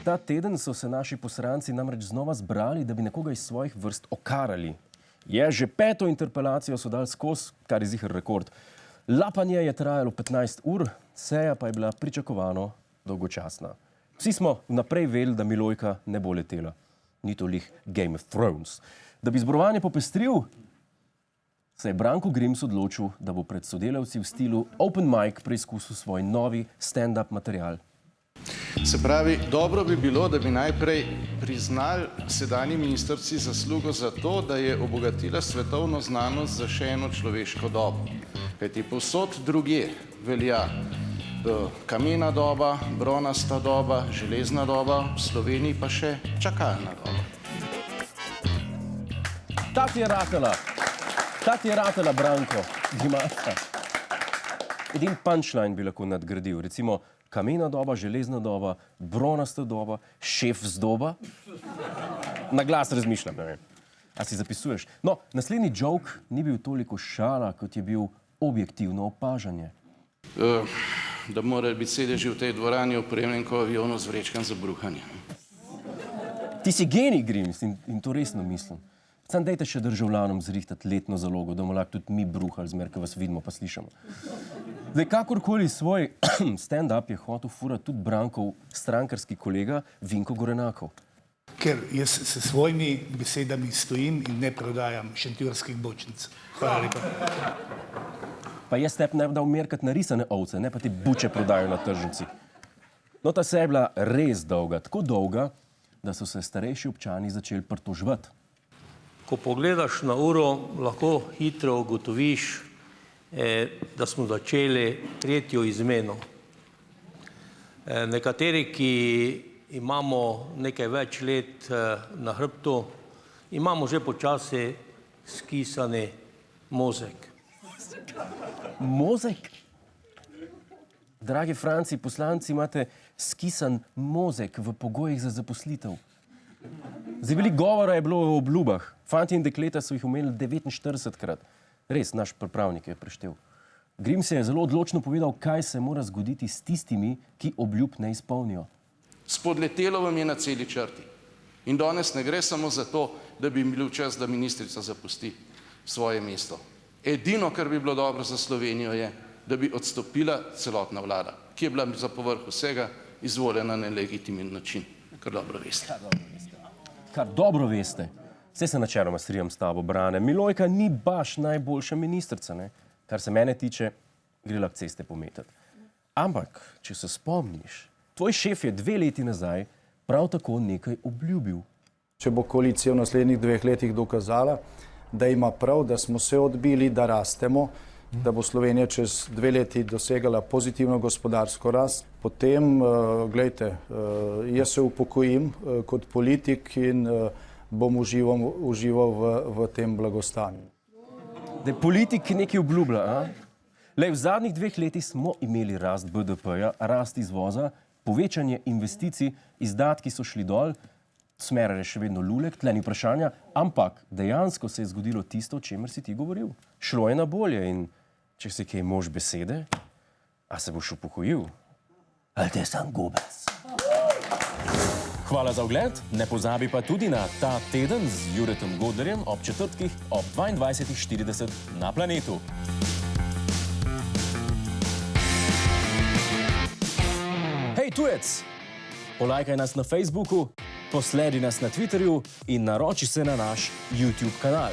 ta teden so se naši poslanci namreč znova zbrali, da bi nekoga iz svojih vrst okarali. Že 5. interpelacijo so dali skozi, kar je ziher rekord. Lapanje je trajalo 15 ur, seja pa je bila pričakovano dolgočasna. Vsi smo vnaprej vedeli, da Milojka ne bo letela. Ni to lih Game of Thrones. Da bi zborovanje popestril, se je Branko Grims odločil, da bo pred sodelavci v stilu open mic preizkusil svoj novi stand-up material. Se pravi, dobro bi bilo, da bi najprej priznali sedanji ministrici zaslugo za to, da je obogatila svetovno znanost za še eno človeško dobo. Kajti povsod drugje velja kamena doba, bronasta doba, železna doba, v Sloveniji pa še čakalna doba. Ta ti je ratala, Branko, Grimasa. Edin punchline bi lahko nadgradil, recimo kamena doba, železna doba, bronasta doba, šef z doba. Na glas razmišljam, ne vem. A si zapisuješ? No, naslednji joke ni bil toliko šala, kot je bil objektivno opažanje. Da morajo biti sedeži v tej dvorani opremljeni kot avionu z vrečkam za bruhanje. Ti si genij, Grims, in to resno mislim. Sam dejte še državljanom zrihtati letno zalogo, da bomo lahko tudi mi bruhali, zmer, ko vas vidimo pa slišamo. Zdaj, kakorkoli svoj stand-up je hotel furati tudi Brankov strankarski kolega Vinko Gorenakov. Ker jaz se svojimi besedami stojim in ne prodajam šentjurskih bočnic. Hvala lepa. Pa jaz tebi ne bi dal merkati narisane ovce, ne pa ti buče prodajo na tržnici. No, ta seja je bila res dolga, tako dolga, da so se starejši občani začeli pritoževati. Ko pogledaš na uro, lahko hitro ugotoviš, da smo začeli tretjo izmeno. Nekateri, ki imamo nekaj več let na hrbtu, imamo že počasi skisani mozek. Mozek? Dragi Franci, poslanci, imate skisan mozek v pogojih za zaposlitev. Zdaj, veliko govora je bilo o obljubah. Fantje in dekleta so jih omenili 49-krat. Res, naš pripravnik je preštel. Grims je zelo odločno povedal, kaj se mora zgoditi s tistimi, ki obljub ne izpolnijo. Spodletelo vam je na celi črti. In danes ne gre samo za to, da bi bil čas, da ministrica zapusti svoje mesto. Edino, kar bi bilo dobro za Slovenijo, je, da bi odstopila celotna vlada, ki je bila za povrh vsega izvoljena na legitimen način, kar dobro veste. Kar dobro veste. Vse se načeloma strinjam s tabo, Brane. Milojka ni baš najboljša ministrica, ne? Kar se mene tiče, gre lahko ceste pometati. Ampak, če se spomniš, tvoj šef je 2 leti nazaj prav tako nekaj obljubil. Če bo koalicija v naslednjih 2 letih dokazala, da ima prav, da smo se odbili, da rastemo, da bo Slovenija čez 2 leti dosegala pozitivno gospodarsko rast, potem, glejte, jaz se upokojim kot politik in bom užival v tem blagostanju. Da je politik nekaj obljublja, a? Lej, v zadnjih 2 letih smo imeli rast BDP-ja, rast izvoza, povečanje investicij, izdatki so šli dol, Smerar je še vedno lulek, tle ni vprašanja, ampak dejansko se je zgodilo tisto, o čemer si ti govoril. Šlo je na bolje in če si kaj mož besede, a se boš upokojil? Ali te sam gobec? Hvala za ogled, ne pozabi pa tudi na Ta teden z Juretom Godlerjem ob četrtkih ob 22:40 na Planetu. Hej, tujec! Polajkaj nas na Facebooku, posledi nas na Twitterju in naroči se na naš YouTube kanal.